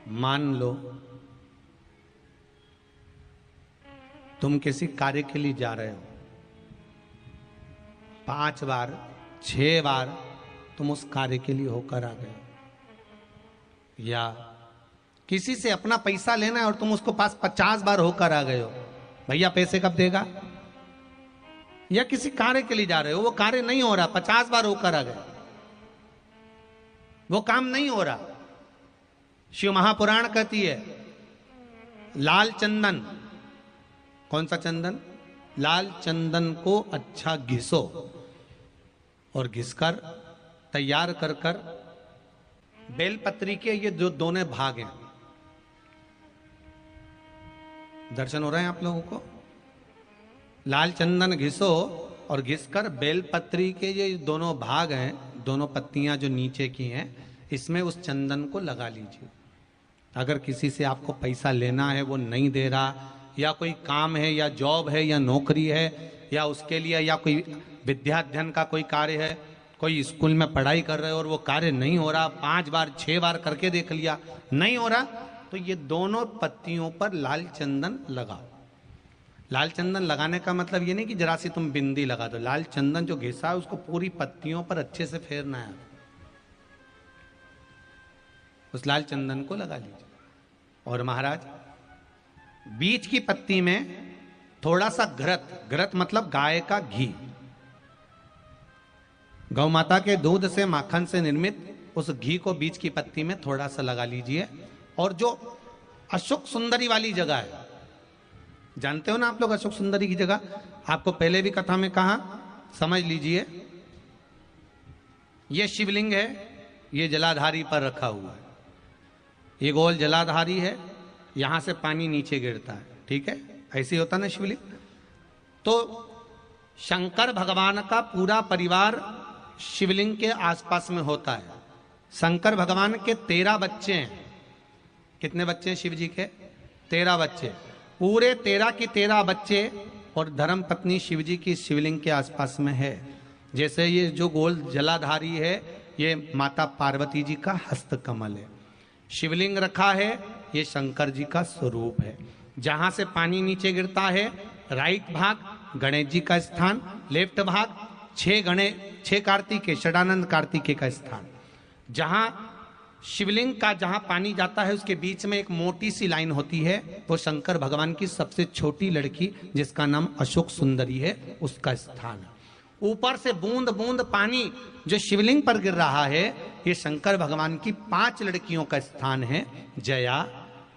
मान लो तुम किसी कार्य के लिए जा रहे हो, 5 बार 6 बार तुम उस कार्य के लिए होकर आ गए, या किसी से अपना पैसा लेना है और तुम उसको पास 50 बार होकर आ गए हो, भैया पैसे कब देगा। या किसी कार्य के लिए जा रहे हो, वो कार्य नहीं हो रहा, 50 बार होकर आ गए, वो काम नहीं हो रहा। शिव महापुराण कहती है लाल चंदन, कौन सा चंदन, लाल चंदन को अच्छा घिसो और घिसकर तैयार कर कर बेलपत्री के ये जो दोनों भाग हैं, दर्शन हो रहे हैं आप लोगों को। लाल चंदन घिसो और घिसकर बेलपत्री के ये दोनों भाग हैं, दोनों पत्तियां जो नीचे की हैं, इसमें उस चंदन को लगा लीजिए। अगर किसी से आपको पैसा लेना है, वो नहीं दे रहा, या कोई काम है या जॉब है या नौकरी है या उसके लिए, या कोई विद्याध्ययन का कोई कार्य है, कोई स्कूल में पढ़ाई कर रहे हो और वो कार्य नहीं हो रहा, 5 बार 6 बार करके देख लिया नहीं हो रहा, तो ये दोनों पत्तियों पर लाल चंदन लगाओ। लाल चंदन लगाने का मतलब ये नहीं कि जरा सी तुम बिंदी लगा दो, लाल चंदन जो घिसा है उसको पूरी पत्तियों पर अच्छे से फेरना है, उस लाल चंदन को लगा लीजिए। और महाराज बीच की पत्ती में थोड़ा सा घृत, घृत मतलब गाय का घी, गौ माता के दूध से माखन से निर्मित उस घी को बीच की पत्ती में थोड़ा सा लगा लीजिए। और जो अशोक सुंदरी वाली जगह है, जानते हो ना आप लोग अशोक सुंदरी की जगह, आपको पहले भी कथा में कहा, समझ लीजिए ये शिवलिंग है, ये जलाधारी पर रखा हुआ है, ये गोल जलाधारी है, यहां से पानी नीचे गिरता है, ठीक है, ऐसे होता ना शिवलिंग। तो शंकर भगवान का पूरा परिवार शिवलिंग के आसपास में होता है। शंकर भगवान के 13 बच्चे हैं। कितने बच्चे हैं शिव जी के? 13 बच्चे, पूरे 13 की 13 बच्चे और धर्म पत्नी शिव जी की शिवलिंग के आसपास में है। जैसे ये जो गोल जलाधारी है, ये माता पार्वती जी का हस्त कमल है। शिवलिंग रखा है, ये शंकर जी का स्वरूप है। जहां से पानी नीचे गिरता है, राइट भाग गणेश जी का स्थान, लेफ्ट भाग 6 कार्तिकेय, षडानंद कार्तिकेय का स्थान। जहां शिवलिंग का जहां पानी जाता है उसके बीच में एक मोटी सी लाइन होती है, वो शंकर भगवान की सबसे छोटी लड़की जिसका नाम अशोक सुंदरी है, उसका स्थान है। ऊपर से बूंद बूंद पानी जो शिवलिंग पर गिर रहा है, ये शंकर भगवान की 5 लड़कियों का स्थान है, जया,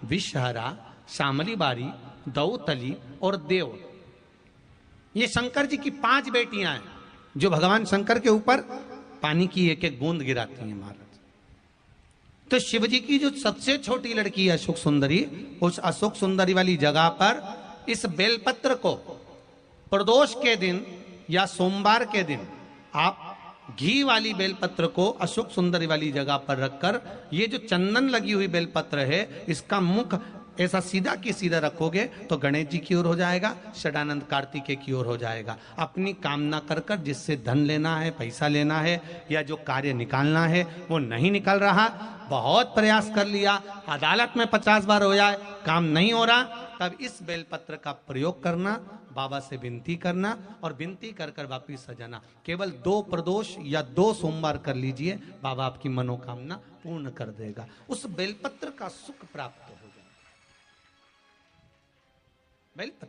विषहरा, शामली बारी, दौतली और देव। ये शंकर जी की 5 बेटियां हैं जो भगवान शंकर के ऊपर पानी की एक एक बूंद गिराती हैं महाराज। तो शिव जी की जो सबसे छोटी लड़की है अशोक सुंदरी, उस अशोक सुंदरी वाली जगह पर इस बेलपत्र को प्रदोष के दिन या सोमवार के दिन आप घी वाली बेलपत्र को अशोक सुंदरी वाली जगह पर रखकर, ये जो चंदन लगी हुई बेलपत्र है, इसका मुख ऐसा सीधा की सीधा रखोगे तो गणेश जी की ओर हो जाएगा, षडानंद कार्तिकेय की ओर हो जाएगा। अपनी कामना कर कर जिससे धन लेना है, पैसा लेना है, या जो कार्य निकालना है वो नहीं निकल रहा, बहुत प्रयास कर लिया, अदालत में 50 बार हो जाए, काम नहीं हो रहा, तब इस बेलपत्र का प्रयोग करना, बाबा से विनती करना और विनती कर कर वापिस सजाना। केवल 2 प्रदोष या 2 सोमवार कर लीजिए, बाबा आपकी मनोकामना पूर्ण कर देगा। उस बेलपत्र का सुख प्राप्त हो जाएगा। बेलपत्र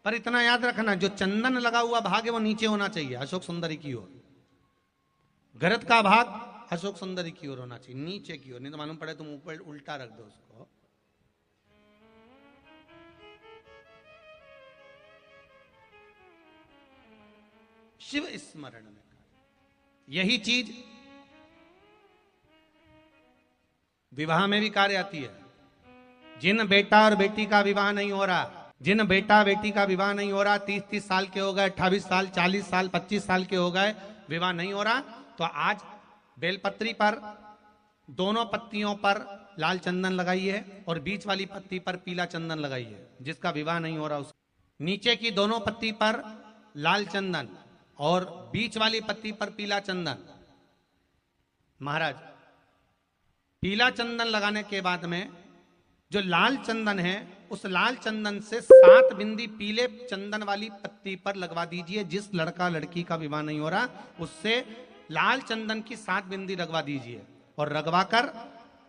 पर इतना याद रखना, जो चंदन लगा हुआ भाग है वो नीचे होना चाहिए, अशोक सुंदरी की ओर। घृत का भाग अशोक सुंदरी की ओर होना चाहिए, नीचे की ओर, नहीं तो मालूम पड़े तुम ऊपर उल्टा रख दो उसको। शिव स्मरण में यही चीज विवाह में भी कार्य आती है। जिन बेटा और बेटी का विवाह नहीं हो रहा, जिन बेटा बेटी का विवाह नहीं हो रहा, 30-30 साल के हो गए, 28 साल, 40 साल, 25 साल के हो गए, विवाह नहीं हो रहा, तो आज बेलपत्री पर दोनों पत्तियों पर लाल चंदन लगाइए और बीच वाली पत्ती पर पीला चंदन लगाइए। जिसका विवाह नहीं हो रहा उस नीचे की दोनों पत्ती पर लाल चंदन और बीच वाली पत्ती पर पीला चंदन। महाराज पीला चंदन लगाने के बाद में जो लाल चंदन है उस लाल चंदन से 7 बिंदी पीले चंदन वाली पत्ती पर लगवा दीजिए। जिस लड़का लड़की का विवाह नहीं हो रहा उससे लाल चंदन की 7 बिंदी लगवा दीजिए और लगवाकर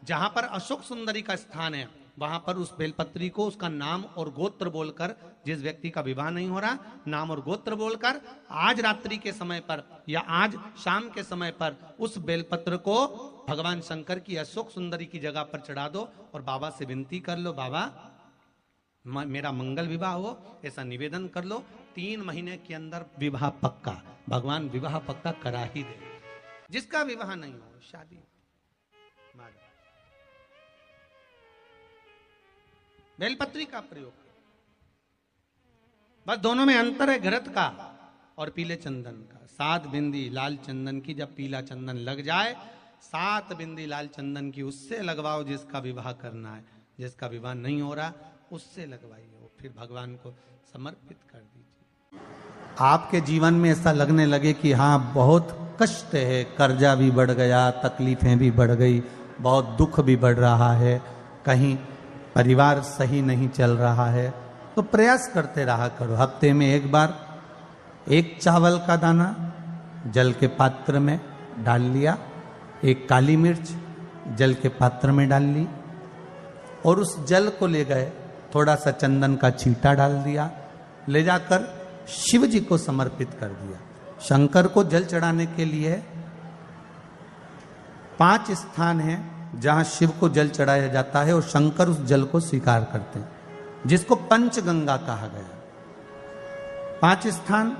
जहां पर अशोक सुंदरी का स्थान है वहां पर उस बेलपत्री को उसका नाम और गोत्र बोलकर, जिस व्यक्ति का विवाह नहीं हो रहा, नाम और गोत्र बोलकर आज रात्रि के समय पर या आज शाम के समय पर उस बेलपत्र को भगवान शंकर की अशोक सुंदरी की जगह पर चढ़ा दो और बाबा से विनती कर लो, बाबा मेरा मंगल विवाह हो, ऐसा निवेदन कर लो। 3 महीने के अंदर विवाह पक्का, भगवान विवाह पक्का करा ही दे। जिसका विवाह नहीं हो शादी बेलपत्री का प्रयोग, बस दोनों में अंतर है घृत का और पीले चंदन का। 7 बिंदी लाल चंदन की जब पीला चंदन लग जाए, 7 बिंदी लाल चंदन की उससे लगवाओ जिसका विवाह करना है। जिसका विवाह नहीं हो रहा उससे लगवाइए, फिर भगवान को समर्पित कर दीजिए। आपके जीवन में ऐसा लगने लगे कि हाँ बहुत कष्ट है, कर्जा भी बढ़ गया, तकलीफें भी बढ़ गई, बहुत दुख भी बढ़ रहा है, कहीं परिवार सही नहीं चल रहा है, तो प्रयास करते रहा करो। हफ्ते में एक बार 1 चावल का दाना जल के पात्र में डाल लिया, 1 काली मिर्च जल के पात्र में डाल ली और उस जल को ले गए, थोड़ा सा चंदन का छींटा डाल दिया, ले जाकर शिव जी को समर्पित कर दिया। शंकर को जल चढ़ाने के लिए 5 स्थान हैं जहां शिव को जल चढ़ाया जाता है और शंकर उस जल को स्वीकार करते हैं, जिसको पंचगंगा कहा गया। 5 स्थान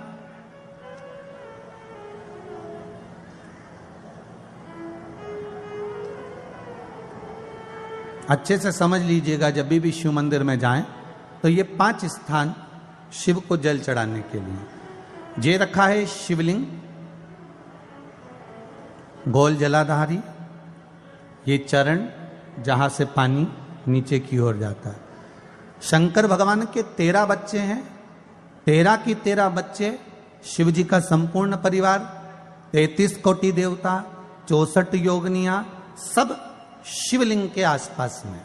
अच्छे से समझ लीजिएगा, जब भी शिव मंदिर में जाएं तो ये 5 स्थान शिव को जल चढ़ाने के लिए जे रखा है। शिवलिंग, गोल जलाधारी, ये चरण जहां से पानी नीचे की ओर जाता है। शंकर भगवान के 13 बच्चे हैं, 13 की 13 बच्चे, शिव जी का संपूर्ण परिवार, 33 कोटि देवता, 64 योगनियां, सब शिवलिंग के आसपास में।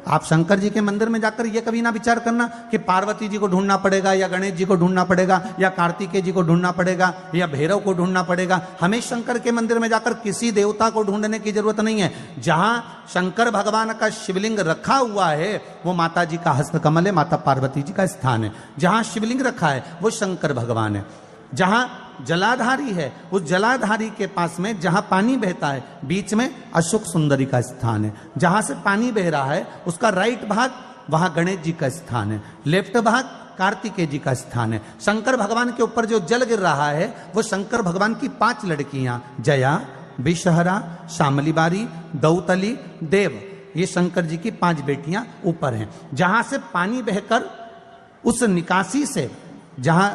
आप शंकर जी के मंदिर में जाकर यह कभी ना विचार करना कि पार्वती जी को ढूंढना पड़ेगा या गणेश जी को ढूंढना पड़ेगा या कार्तिकेय जी को ढूंढना पड़ेगा या भैरव को ढूंढना पड़ेगा। हमें शंकर के मंदिर में जाकर किसी देवता को ढूंढने की जरूरत नहीं है। जहां शंकर भगवान का शिवलिंग रखा हुआ है वो माता जी का हस्तकमल है, माता पार्वती जी का स्थान है। जहां शिवलिंग रखा है वो शंकर भगवान है। जहां जलाधारी है उस जलाधारी के पास में जहां पानी बहता है बीच में अशोक सुंदरी का स्थान है। जहां से पानी बह रहा है उसका राइट भाग वहां गणेश जी का स्थान है, लेफ्ट भाग कार्तिकेय जी का स्थान है। शंकर भगवान के ऊपर जो जल गिर रहा है वो शंकर भगवान की 5 लड़कियां जया, विषहरा, शामलीबारी, दौतली, देव, ये शंकर जी की 5 बेटियां ऊपर हैं। जहां से पानी बहकर उस निकासी से, जहां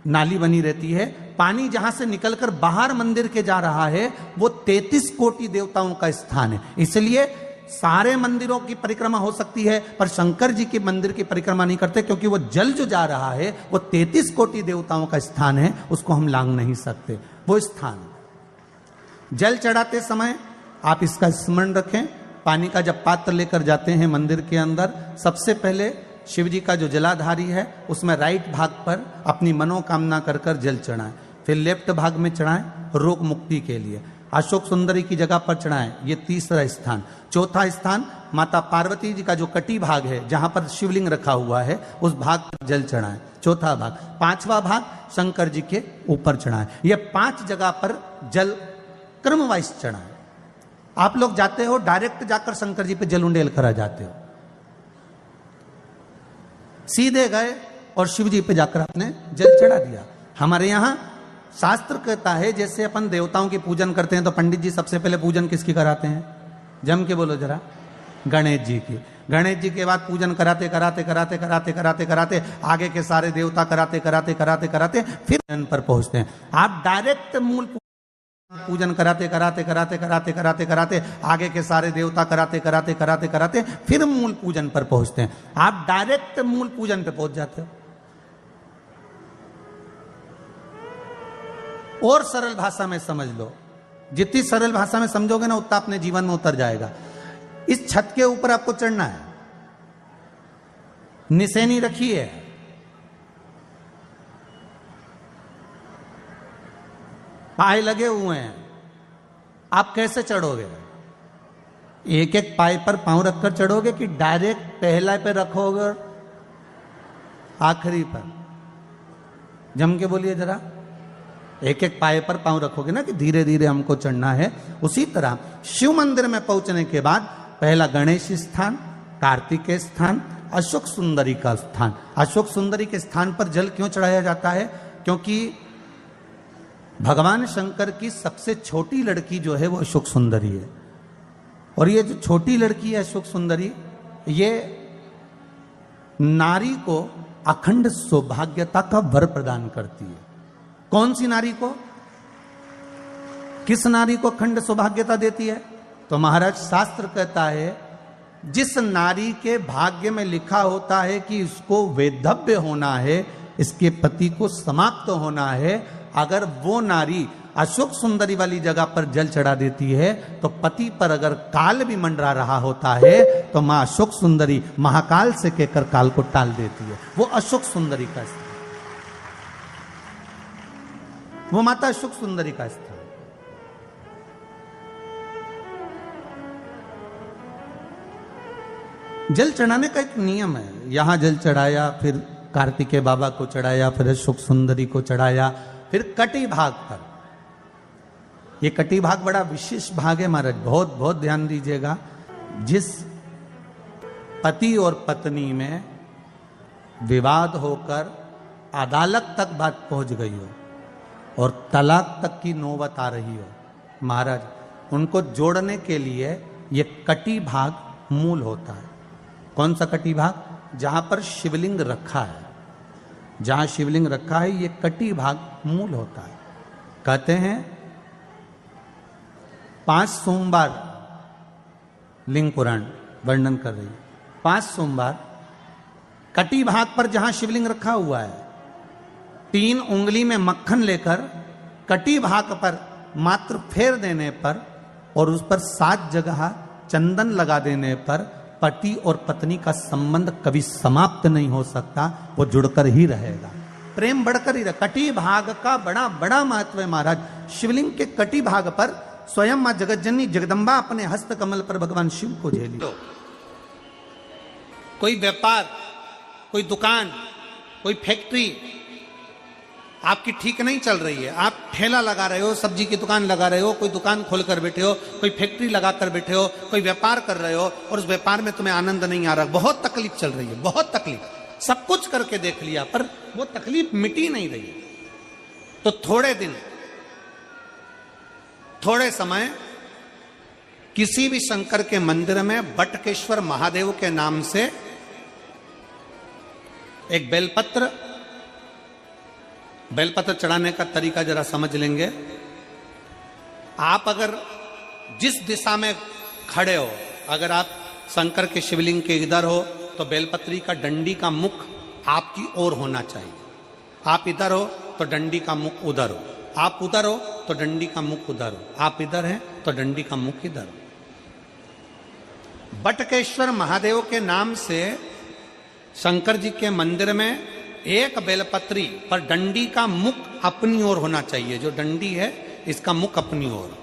नाली बनी रहती है, पानी जहां से निकलकर बाहर मंदिर के जा रहा है वो 33 कोटि देवताओं का स्थान है। इसलिए सारे मंदिरों की परिक्रमा हो सकती है पर शंकर जी के मंदिर की परिक्रमा नहीं करते, क्योंकि वो जल जो जा रहा है वो 33 कोटि देवताओं का स्थान है, उसको हम लांग नहीं सकते। वो स्थान जल चढ़ाते समय आप इसका स्मरण रखें। पानी का जब पात्र लेकर जाते हैं मंदिर के अंदर, सबसे पहले शिव जी का जो जलाधारी है उसमें राइट भाग पर अपनी मनोकामना कर कर जल चढ़ाएं, फिर लेफ्ट भाग में चढ़ाएं रोग मुक्ति के लिए। अशोक सुंदरी की जगह पर चढ़ाएं, ये तीसरा स्थान। चौथा स्थान माता पार्वती जी का जो कटी भाग है जहां पर शिवलिंग रखा हुआ है उस भाग पर जल चढ़ाएं, चौथा भाग। 5वां भाग शंकर जी के ऊपर चढ़ाएं। ये 5 जगह पर जल क्रम वाइज चढ़ाएं। आप लोग जाते हो डायरेक्ट जाकर शंकर जी पे जल उंडेल करा जाते हो, सीधे गए और शिव जी पे जाकर आपने जल चढ़ा दिया। हमारे यहां शास्त्र कहता है जैसे अपन देवताओं की पूजन करते हैं तो पंडित जी सबसे पहले पूजन किसकी कराते हैं? जम के बोलो जरा, गणेश जी की। गणेश जी के बाद पूजन कराते कराते कराते कराते कराते कराते आगे के सारे देवता कराते कराते कराते कराते फिर जन पर पहुंचते हैं। आप डायरेक्ट मूल पूजन कराते कराते कराते कराते कराते कराते आगे के सारे देवता कराते कराते कराते कराते फिर मूल पूजन पर पहुंचते हैं। आप डायरेक्ट मूल पूजन पे पहुंच जाते हो। और सरल भाषा में समझ लो, जितनी सरल भाषा में समझोगे ना उतना अपने जीवन में उतर जाएगा। इस छत के ऊपर आपको चढ़ना है, निशानी रखी है, पाए लगे हुए हैं, आप कैसे चढ़ोगे? एक एक पाए पर पांव रखकर चढ़ोगे कि डायरेक्ट पहला पे रखोगे आखिरी पर? जम के बोलिए जरा। एक एक पाए पर पांव रखोगे ना कि धीरे धीरे हमको चढ़ना है। उसी तरह शिव मंदिर में पहुंचने के बाद पहला गणेश स्थान, कार्तिकेय स्थान, अशोक सुंदरी का स्थान। अशोक सुंदरी के स्थान पर जल क्यों चढ़ाया जाता है? क्योंकि भगवान शंकर की सबसे छोटी लड़की जो है वो अशोक सुंदरी है। और ये जो छोटी लड़की है अशोक सुंदरी, ये नारी को अखंड सौभाग्यता का वर प्रदान करती है। कौन सी नारी को? किस नारी को अखंड सौभाग्यता देती है? तो महाराज शास्त्र कहता है जिस नारी के भाग्य में लिखा होता है कि इसको वैधव्य होना है, इसके पति को समाप्त होना है, अगर वो नारी अशोक सुंदरी वाली जगह पर जल चढ़ा देती है तो पति पर अगर काल भी मंडरा रहा होता है तो मां अशोक सुंदरी महाकाल से कहकर काल को टाल देती है। वो अशोक सुंदरी का स्थान, वो माता अशोक सुंदरी का स्थान। जल चढ़ाने का एक नियम है। यहां जल चढ़ाया, फिर कार्तिकेय बाबा को चढ़ाया, फिर अशोक सुंदरी को चढ़ाया, फिर कटी भाग पर। ये कटी भाग बड़ा विशेष भाग है महाराज, बहुत बहुत ध्यान दीजिएगा। जिस पति और पत्नी में विवाद होकर अदालत तक बात पहुंच गई हो और तलाक तक की नौबत आ रही हो, महाराज उनको जोड़ने के लिए ये कटी भाग मूल होता है। कौन सा कटी भाग? जहां पर शिवलिंग रखा है, जहां शिवलिंग रखा है ये कटी भाग मूल होता है। कहते हैं 5 सोमवार, लिंग पुराण वर्णन कर रही है, 5 सोमवार कटी भाग पर जहां शिवलिंग रखा हुआ है, 3 उंगली में मक्खन लेकर कटी भाग पर मात्र फेर देने पर और उस पर 7 जगह चंदन लगा देने पर पति और पत्नी का संबंध कभी समाप्त नहीं हो सकता, वो जुड़कर ही रहेगा, प्रेम बढ़कर ही रहेगा। कटी भाग का बड़ा बड़ा महत्व है महाराज। शिवलिंग के कटी भाग पर स्वयं मां जगतजननी जगदम्बा अपने हस्त कमल पर भगवान शिव को झेली। तो कोई व्यापार, कोई दुकान, कोई फैक्ट्री आपकी ठीक नहीं चल रही है, आप ठेला लगा रहे हो, सब्जी की दुकान लगा रहे हो, कोई दुकान खोलकर बैठे हो, कोई फैक्ट्री लगाकर बैठे हो, कोई व्यापार कर रहे हो और उस व्यापार में तुम्हें आनंद नहीं आ रहा, बहुत तकलीफ चल रही है, बहुत तकलीफ, सब कुछ करके देख लिया पर वो तकलीफ मिटी नहीं रही, तो थोड़े दिन, थोड़े समय किसी भी शंकर के मंदिर में बटकेश्वर महादेव के नाम से एक बेलपत्र चढ़ाने का तरीका जरा समझ लेंगे। आप अगर जिस दिशा में खड़े हो, अगर आप शंकर के शिवलिंग के इधर हो तो बेलपत्री का डंडी का मुख आपकी ओर होना चाहिए। आप इधर हो तो डंडी का मुख उधर हो, आप उधर हो तो डंडी का मुख उधर हो, आप इधर हैं तो डंडी का मुख इधर हो। बटकेश्वर महादेव के नाम से शंकर जी के मंदिर में एक बेलपत्री पर डंडी का मुख अपनी ओर होना चाहिए, जो डंडी है इसका मुख अपनी ओर।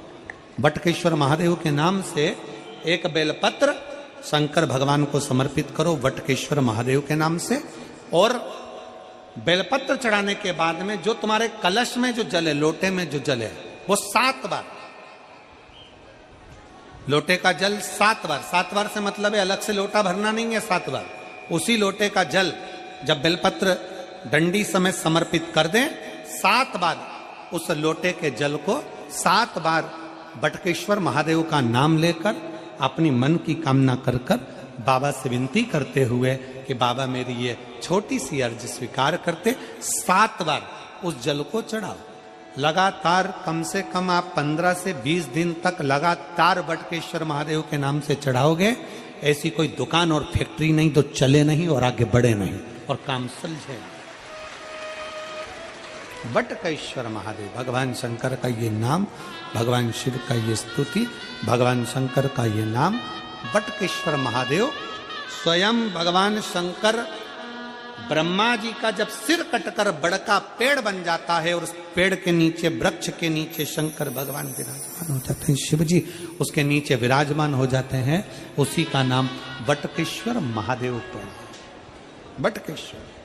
बटकेश्वर महादेव के नाम से एक बेलपत्र शंकर भगवान को समर्पित करो बटकेश्वर महादेव के नाम से। और बेलपत्र चढ़ाने के बाद में जो तुम्हारे कलश में जो जल है, लोटे में जो जल है, वो 7 बार, लोटे का जल 7 बार, 7 बार से मतलब है अलग से लोटा भरना नहीं है, 7 बार उसी लोटे का जल जब बेलपत्र डंडी समय समर्पित कर दें, 7 बार उस लोटे के जल को 7 बार बटकेश्वर महादेव का नाम लेकर अपनी मन की कामना कर कर बाबा से विनती करते हुए कि बाबा मेरी ये छोटी सी अर्ज स्वीकार करते, 7 बार उस जल को चढ़ाओ। लगातार कम से कम आप 15 से 20 दिन तक लगातार बटकेश्वर महादेव के नाम से चढ़ाओगे। ऐसी कोई दुकान और फैक्ट्री नहीं तो चले नहीं और आगे बढ़े नहीं और काम सुलझे। बटकेश्वर महादेव, भगवान शंकर का ये नाम, भगवान शिव का ये स्तुति, भगवान शंकर का ये नाम बटकेश्वर महादेव। स्वयं भगवान शंकर ब्रह्मा जी का जब सिर कटकर बड़का पेड़ बन जाता है और उस पेड़ के नीचे, वृक्ष के नीचे शंकर भगवान विराजमान हो जाते हैं, शिव जी उसके नीचे विराजमान हो जाते हैं, उसी का नाम बटकेश्वर महादेव पेड़, बटकेश्वर।